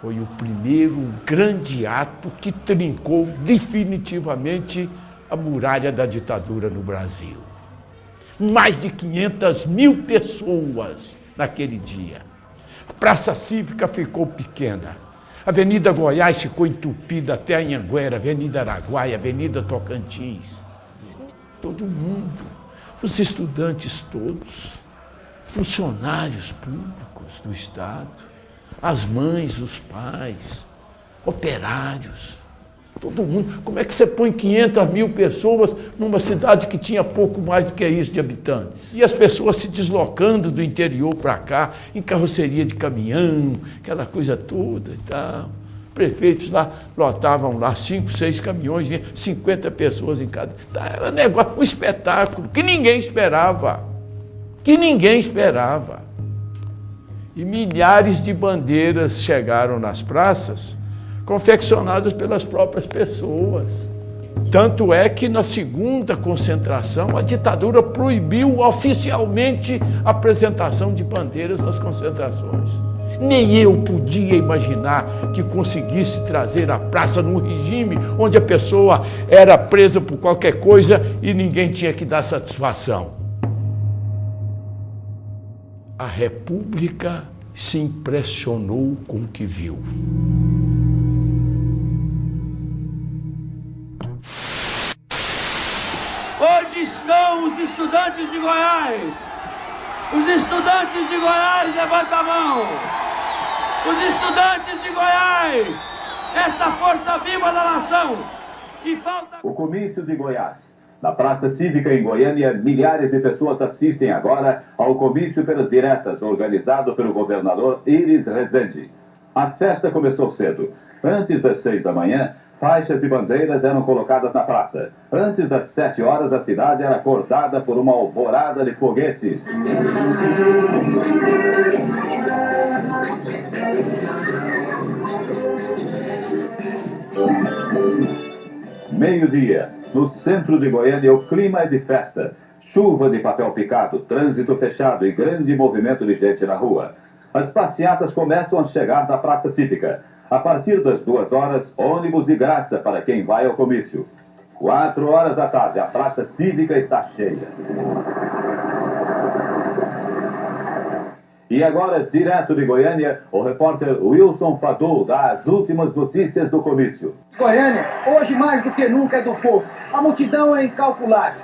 foi o primeiro grande ato que trincou definitivamente a muralha da ditadura no Brasil. Mais de 500.000 pessoas naquele dia. A Praça Cívica ficou pequena. A Avenida Goiás ficou entupida até a Anhanguera, Avenida Araguaia, Avenida Tocantins. Todo mundo, os estudantes todos, funcionários públicos do Estado, as mães, os pais, operários, todo mundo. Como é que você põe 500.000 pessoas numa cidade que tinha pouco mais do que isso de habitantes? E as pessoas se deslocando do interior para cá, em carroceria de caminhão, aquela coisa toda e tal. Prefeitos lá lotavam lá 5, 6 caminhões, 50 pessoas em cada. Era um negócio, um espetáculo que ninguém esperava. E milhares de bandeiras chegaram nas praças, confeccionadas pelas próprias pessoas. Tanto é que na segunda concentração a ditadura proibiu oficialmente a apresentação de bandeiras nas concentrações. Nem eu podia imaginar que conseguisse trazer a praça num regime onde a pessoa era presa por qualquer coisa e ninguém tinha que dar satisfação. A República se impressionou com o que viu. Onde estão os estudantes de Goiás? Os estudantes de Goiás, levanta a mão! Os estudantes de Goiás, essa força viva da nação! E falta... O comício de Goiás. Na Praça Cívica em Goiânia, milhares de pessoas assistem agora ao comício pelas diretas, organizado pelo governador Iris Rezende. A festa começou cedo. Antes das 6 da manhã, faixas e bandeiras eram colocadas na praça. Antes das 7 horas, a cidade era acordada por uma alvorada de foguetes. Meio-dia. No centro de Goiânia, o clima é de festa. Chuva de papel picado, trânsito fechado e grande movimento de gente na rua. As passeatas começam a chegar da Praça Cívica. A partir das 2 horas, ônibus de graça para quem vai ao comício. 4 horas da tarde, a Praça Cívica está cheia. E agora, direto de Goiânia, o repórter Wilson Fadul dá as últimas notícias do comício. Goiânia, hoje mais do que nunca, é do povo. A multidão é incalculável.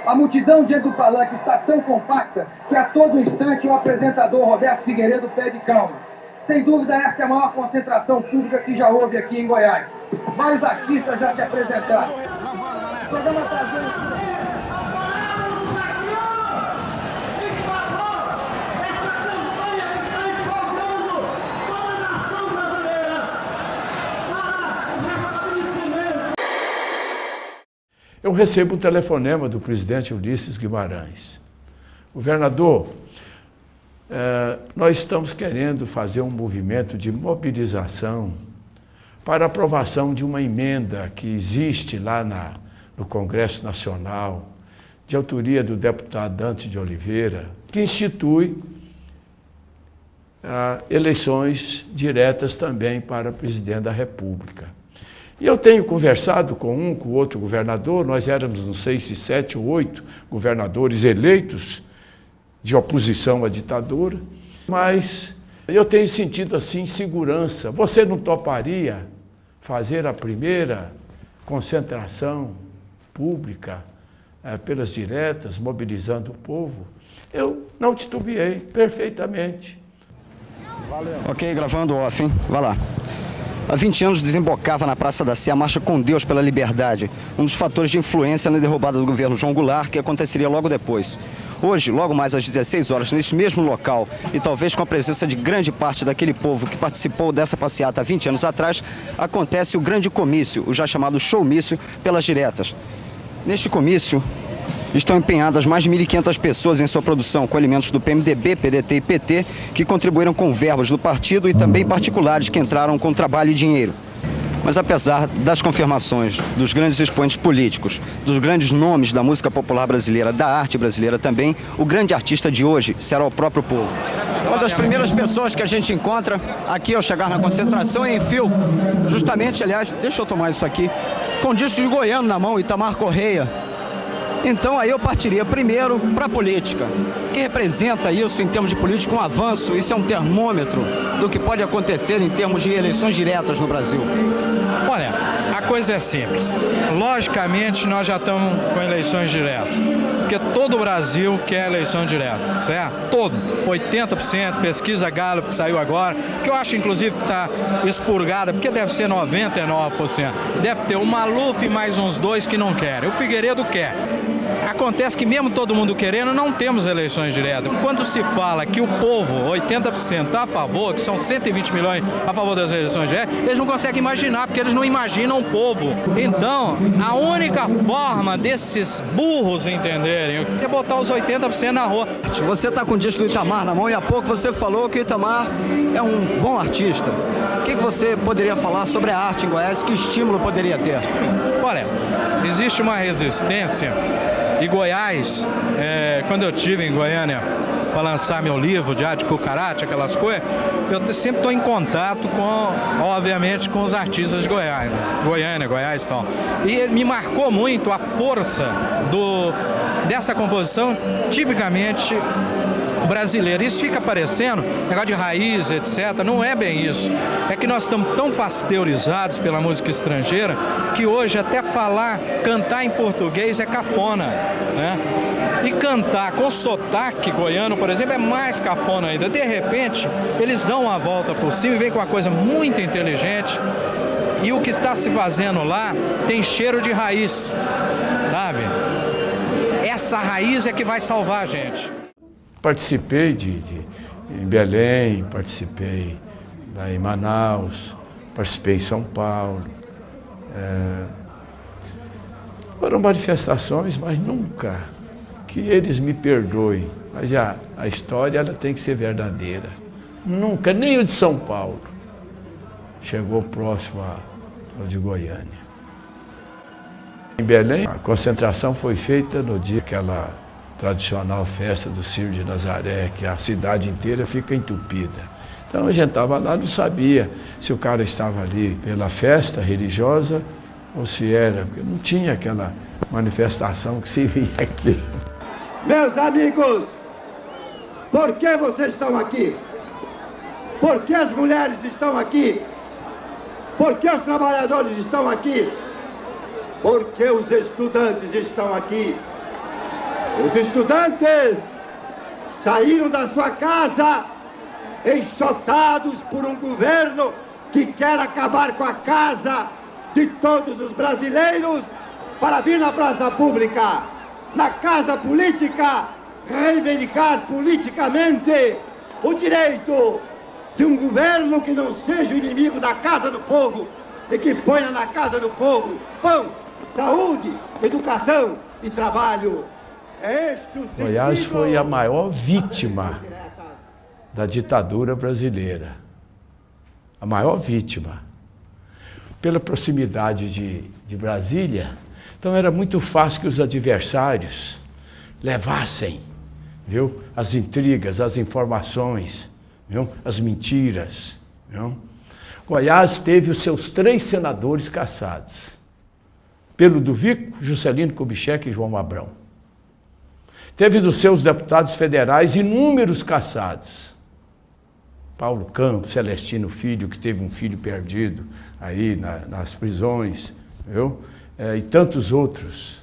A multidão diante do palanque está tão compacta que a todo instante o apresentador Roberto Figueiredo pede calma. Sem dúvida, esta é a maior concentração pública que já houve aqui em Goiás. Vários artistas já se apresentaram. O programa trazendo... Eu recebo um telefonema do presidente Ulisses Guimarães. Governador, nós estamos querendo fazer um movimento de mobilização para aprovação de uma emenda que existe lá no Congresso Nacional, de autoria do deputado Dante de Oliveira, que institui eleições diretas também para presidente da República. E eu tenho conversado com o outro governador, nós éramos, não sei se 7 ou 8 governadores eleitos de oposição à ditadura, mas eu tenho sentido assim segurança. Você não toparia fazer a primeira concentração pública pelas diretas, mobilizando o povo? Eu não titubeei, perfeitamente. Valeu. Ok, gravando off, hein? Vai lá. Há 20 anos desembocava na Praça da Sé a Marcha com Deus pela Liberdade, um dos fatores de influência na derrubada do governo João Goulart, que aconteceria logo depois. Hoje, logo mais às 16 horas, neste mesmo local, e talvez com a presença de grande parte daquele povo que participou dessa passeata há 20 anos atrás, acontece o grande comício, o já chamado showmício, pelas diretas. Neste comício, estão empenhadas mais de 1.500 pessoas em sua produção, com alimentos do PMDB, PDT e PT, que contribuíram com verbas do partido e também particulares que entraram com trabalho e dinheiro. Mas apesar das confirmações dos grandes expoentes políticos, dos grandes nomes da música popular brasileira, da arte brasileira também, o grande artista de hoje será o próprio povo. Uma das primeiras pessoas que a gente encontra aqui ao chegar na concentração é em fio, justamente, aliás, deixa eu tomar isso aqui, com o disco de Goiano na mão, Itamar Correia. Então aí eu partiria primeiro para a política. O que representa isso em termos de política? Um avanço, isso é um termômetro do que pode acontecer em termos de eleições diretas no Brasil. Olha, a coisa é simples. Logicamente nós já estamos com eleições diretas, porque todo o Brasil quer eleição direta, certo? Todo, 80%, pesquisa Gallup que saiu agora, que eu acho inclusive que está expurgada, porque deve ser 99%. Deve ter o Maluf e mais uns 2 que não querem. O Figueiredo quer. Acontece que mesmo todo mundo querendo, não temos eleições diretas. Quando se fala que o povo, 80% está a favor, que são 120 milhões a favor das eleições diretas, eles não conseguem imaginar, porque eles não imaginam o povo. Então, a única forma desses burros entenderem é botar os 80% na rua. Você está com o disco do Itamar na mão e há pouco você falou que o Itamar é um bom artista. O que você poderia falar sobre a arte em Goiás? Que estímulo poderia ter? Olha, existe uma resistência. E Goiás, quando eu estive em Goiânia para lançar meu livro de arte cucarate, aquelas coisas, eu sempre estou em contato obviamente, com os artistas de Goiânia, Goiás e tal. E me marcou muito a força dessa composição, tipicamente brasileira. Isso fica parecendo negócio de raiz, etc. Não é bem isso. É que nós estamos tão pasteurizados pela música estrangeira que hoje até cantar em português é cafona, né? E cantar com sotaque goiano, por exemplo, é mais cafona ainda. De repente, eles dão uma volta por cima e vêm com uma coisa muito inteligente. E o que está se fazendo lá tem cheiro de raiz, sabe? Essa raiz é que vai salvar a gente. Participei em Belém, participei lá em Manaus, participei em São Paulo. Foram manifestações, mas nunca que eles me perdoem. Mas a história ela tem que ser verdadeira. Nunca, nem o de São Paulo chegou próximo ao de Goiânia. Em Belém, a concentração foi feita no dia aquela tradicional festa do Círio de Nazaré, que a cidade inteira fica entupida. Então a gente estava lá, não sabia se o cara estava ali pela festa religiosa ou se era, porque não tinha aquela manifestação que se via aqui. Meus amigos, por que vocês estão aqui? Por que as mulheres estão aqui? Por que os trabalhadores estão aqui? Por que os estudantes estão aqui? Os estudantes saíram da sua casa enxotados por um governo que quer acabar com a casa de todos os brasileiros para vir na praça pública, na casa política, reivindicar politicamente o direito de um governo que não seja o inimigo da casa do povo e que ponha na casa do povo pão, saúde, educação e trabalho. Goiás foi a maior vítima da ditadura brasileira. A maior vítima. Pela proximidade de Brasília, então era muito fácil que os adversários levassem, viu, as intrigas, as informações, viu, as mentiras. Viu? Goiás teve os seus 3 senadores cassados. Pelo Duvico, Juscelino Kubitschek e João Abrão. Teve dos seus deputados federais inúmeros cassados. Paulo Campos, Celestino Filho, que teve um filho perdido aí nas prisões, viu? E tantos outros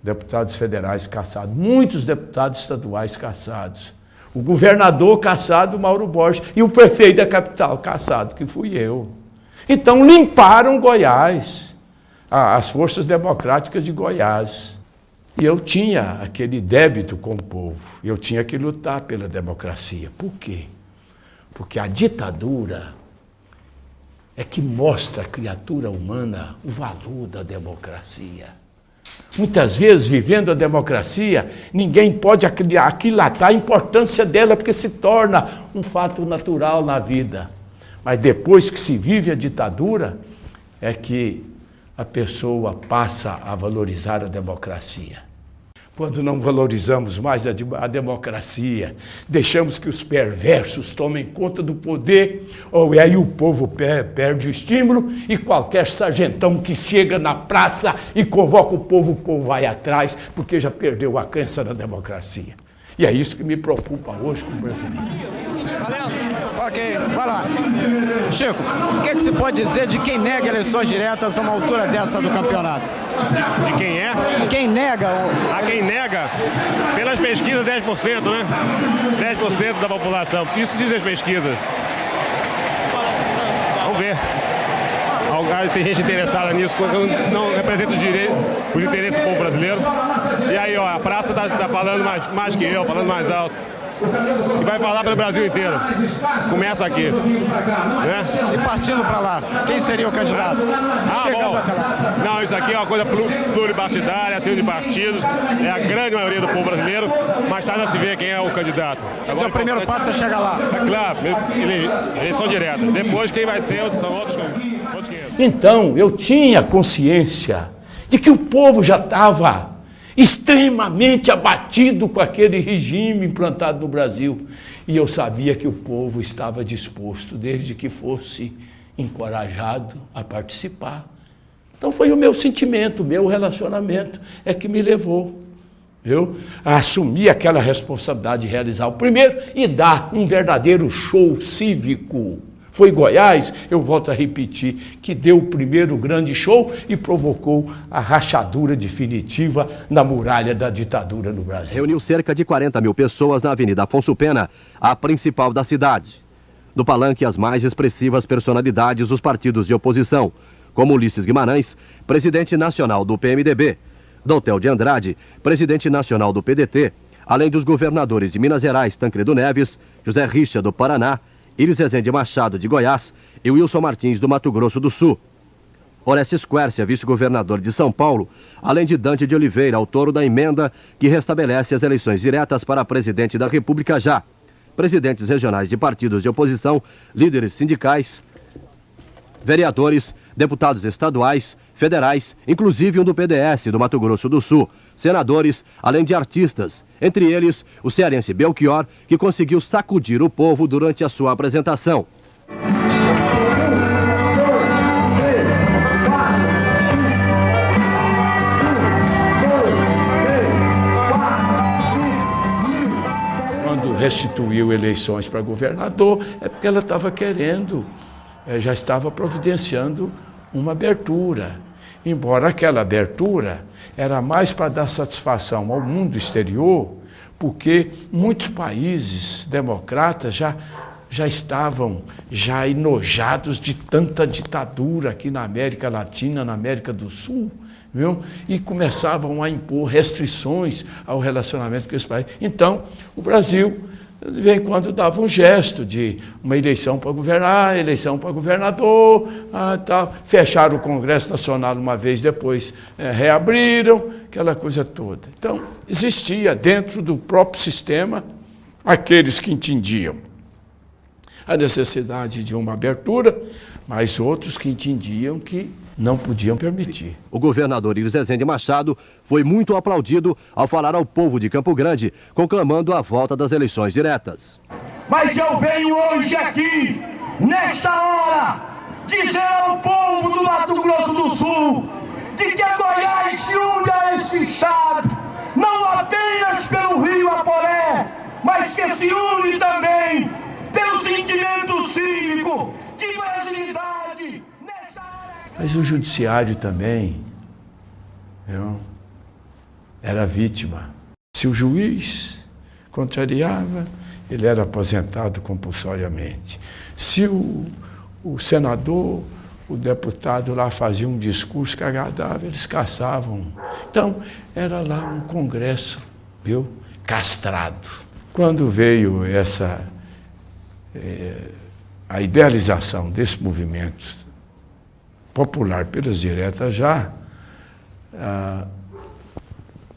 deputados federais cassados, muitos deputados estaduais cassados. O governador cassado, Mauro Borges, e o prefeito da capital cassado, que fui eu. Então limparam Goiás, as forças democráticas de Goiás. E eu tinha aquele débito com o povo, eu tinha que lutar pela democracia. Por quê? Porque a ditadura é que mostra à criatura humana o valor da democracia. Muitas vezes, vivendo a democracia, ninguém pode aquilatar a importância dela, porque se torna um fato natural na vida. Mas depois que se vive a ditadura, é que a pessoa passa a valorizar a democracia. Quando não valorizamos mais a democracia, deixamos que os perversos tomem conta do poder, ou aí o povo perde o estímulo e qualquer sargentão que chega na praça e convoca o povo vai atrás, porque já perdeu a crença na democracia. E é isso que me preocupa hoje como brasileiro. Ok, vai lá. Chico, o que se pode dizer de quem nega eleições diretas a uma altura dessa do campeonato? De quem é? Quem nega? A quem nega, pelas pesquisas, 10%, né? 10% da população. Isso diz as pesquisas. Vamos ver. Tem gente interessada nisso, porque eu não represento os interesses do povo brasileiro. E aí, ó, a praça tá falando mais que eu, falando mais alto. E vai falar para o Brasil inteiro. Começa aqui. Né? E partindo para lá, quem seria o candidato? Chegando até lá. Não, isso aqui é uma coisa pluripartidária, acima de partidos. É a grande maioria do povo brasileiro, mas tarde a se ver quem é o candidato. Agora, o primeiro passo é chegar lá. É claro, eleição direta. Depois quem vai ser são outros 500. Então, eu tinha consciência de que o povo já estava extremamente abatido com aquele regime implantado no Brasil. E eu sabia que o povo estava disposto, desde que fosse encorajado a participar. Então foi o meu sentimento, o meu relacionamento é que me levou a assumir aquela responsabilidade de realizar o primeiro e dar um verdadeiro show cívico. Foi Goiás, eu volto a repetir, que deu o primeiro grande show e provocou a rachadura definitiva na muralha da ditadura no Brasil. Reuniu cerca de 40 mil pessoas na Avenida Afonso Pena, a principal da cidade. No palanque, as mais expressivas personalidades dos partidos de oposição, como Ulisses Guimarães, presidente nacional do PMDB, Doutel de Andrade, presidente nacional do PDT, além dos governadores de Minas Gerais, Tancredo Neves, José Richa do Paraná, Iris Rezende Machado, de Goiás, e Wilson Martins, do Mato Grosso do Sul. Orestes Quércia, vice-governador de São Paulo, além de Dante de Oliveira, autor da emenda que restabelece as eleições diretas para presidente da República já. Presidentes regionais de partidos de oposição, líderes sindicais, vereadores, deputados estaduais, federais, inclusive um do PDS do Mato Grosso do Sul, senadores, além de artistas, entre eles o cearense Belchior, que conseguiu sacudir o povo durante a sua apresentação. Quando restituiu eleições para governador, é porque ela estava querendo, já estava providenciando uma abertura. Embora aquela abertura era mais para dar satisfação ao mundo exterior, porque muitos países democratas já estavam enojados de tanta ditadura aqui na América Latina, na América do Sul, viu? E começavam a impor restrições ao relacionamento com esse país. Então, o Brasil, de vez em quando, dava um gesto de uma eleição para governar, eleição para governador, tal. Fecharam o Congresso Nacional uma vez, depois reabriram, aquela coisa toda. Então, existia dentro do próprio sistema aqueles que entendiam a necessidade de uma abertura, mas outros que entendiam que não podiam permitir. O governador Iris Rezende Machado foi muito aplaudido ao falar ao povo de Campo Grande, conclamando a volta das eleições diretas. Mas eu venho hoje aqui, nesta hora, dizer ao povo do Mato Grosso do Sul de que Goiás se une a este estado, não apenas pelo rio Aporé, mas que se une também pelo sentimento cívico de brasilidade. Mas o judiciário também era vítima. Se o juiz contrariava, ele era aposentado compulsoriamente. Se o senador, o deputado lá fazia um discurso que agradava, eles caçavam. Então, era lá um congresso, castrado. Quando veio a idealização desse movimento popular pelas diretas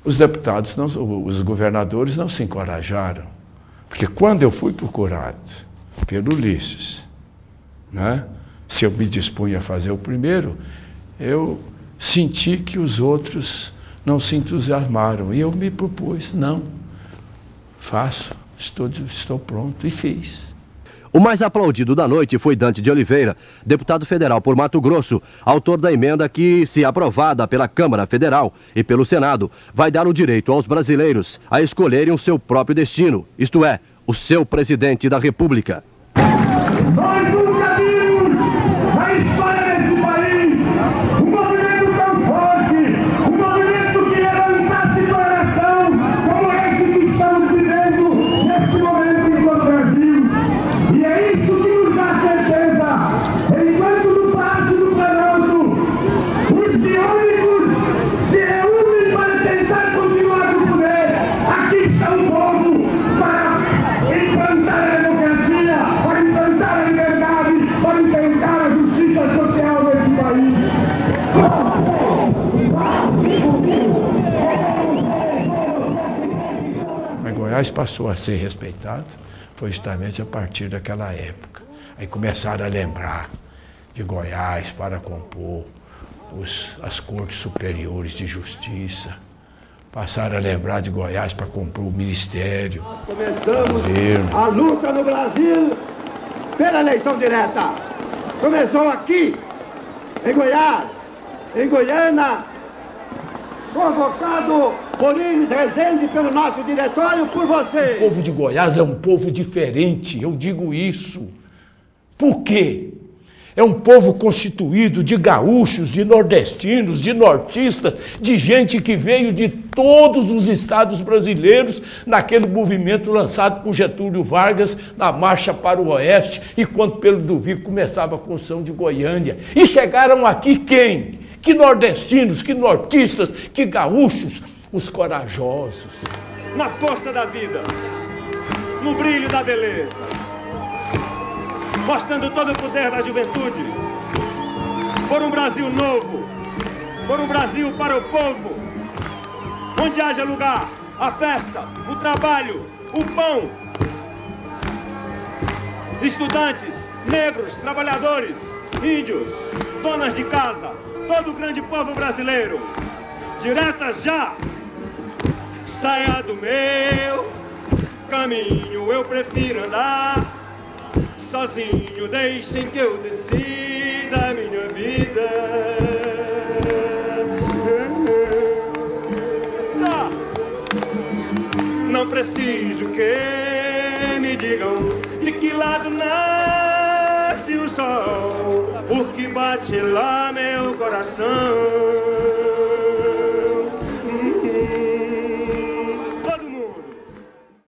os deputados, os governadores não se encorajaram. Porque quando eu fui procurado pelo Ulisses, se eu me dispunha a fazer o primeiro, eu senti que os outros não se entusiasmaram. E eu me propus, não, faço, estou pronto, e fiz. O mais aplaudido da noite foi Dante de Oliveira, deputado federal por Mato Grosso, autor da emenda que, se aprovada pela Câmara Federal e pelo Senado, vai dar o direito aos brasileiros a escolherem o seu próprio destino, isto é, o seu presidente da República. Nós nunca vimos na história desse país um movimento tão forte, um movimento que levantasse coração como esse que estamos vivendo neste momento em todo o Brasil. E é isso que nos dá certeza, enquanto no Palácio do Planalto os biônicos se reúnem para tentar continuar no poder, aqui está o povo para implantar a democracia, para implantar a liberdade, para implantar a justiça social nesse país. Mas Goiás passou a ser respeitado, foi justamente a partir daquela época. Aí começaram a lembrar de Goiás para compor as cortes superiores de justiça. Passaram a lembrar de Goiás para compor o ministério. Começamos a luta no Brasil pela eleição direta. Começou aqui, em Goiás, em Goiânia, convocado por Iris Rezende, pelo nosso diretório, por você. O povo de Goiás é um povo diferente, eu digo isso. Por quê? É um povo constituído de gaúchos, de nordestinos, de nortistas, de gente que veio de todos os estados brasileiros naquele movimento lançado por Getúlio Vargas na Marcha para o Oeste e quando Pedro do Vigo começava a construção de Goiânia. E chegaram aqui quem? Que nordestinos, que nortistas, que gaúchos, os corajosos. Na força da vida, no brilho da beleza, mostrando todo o poder da juventude, por um Brasil novo, por um Brasil para o povo, onde haja lugar a festa, o trabalho, o pão. Estudantes, negros, trabalhadores, índios, donas de casa, todo o grande povo brasileiro, diretas já, saia do meu caminho, eu prefiro andar sozinho, deixem que eu decida a minha vida. Não preciso que me digam de que lado nasce o sol, porque bate lá meu coração.